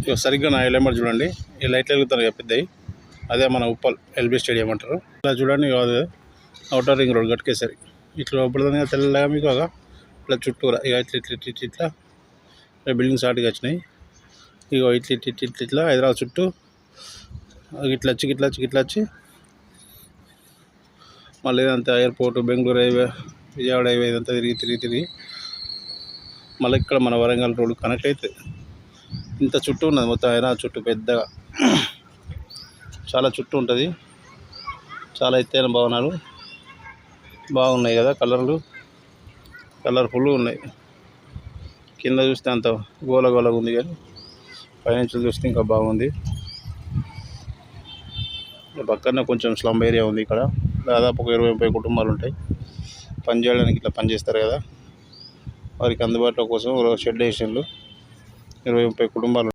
ఇక సరిగ్గా నా ఎల్ఎంబర్ చూడండి, ఈ లైట్లు వెలుగుతాయి పెద్దవి, అదే మన ఉప్పల్ ఎల్బీ స్టేడియం అంటారు. ఇలా చూడండి, కాదు అవుటర్ రింగ్ రోడ్ గట్కేసరి ఇట్లా లోపడుతుంది కదా తెల్లగా మీకు. ఇట్లా చుట్టూరా ఇక ఇట్లా బిల్డింగ్స్ స్టార్ట్గా వచ్చినాయి. ఇక ఇట్లా హైదరాబాద్ చుట్టూ ఇట్లా వచ్చి మళ్ళీ ఇదంతా airport, Bengaluru highway, Vijayawada highway ఇదంతా తిరిగి మళ్ళీ ఇక్కడ మన వరంగల్ రోడ్ కనెక్ట్ అవుతుంది. ఇంత చుట్టూ ఉన్నది మొత్తం హైదరాబాద్ చుట్టూ పెద్దగా, చాలా చుట్టూ ఉంటుంది. చాలా ఎత్తైన భవనాలు బాగున్నాయి కదా, కలర్ఫుల్గా ఉన్నాయి. కింద చూస్తే అంత గోలగా ఉంది, కానీ పైనుంచి చూస్తే ఇంకా బాగుంది. పక్కన కొంచెం స్లమ్ ఏరియా ఉంది. ఇక్కడ దాదాపు ఒక 20-30 కుటుంబాలు ఉంటాయి. పని చేయడానికి ఇట్లా పని చేస్తారు కదా, వారికి అందుబాటులో కోసం షెడ్ వేసిండ్రు. 20-30 కుటుంబాలు.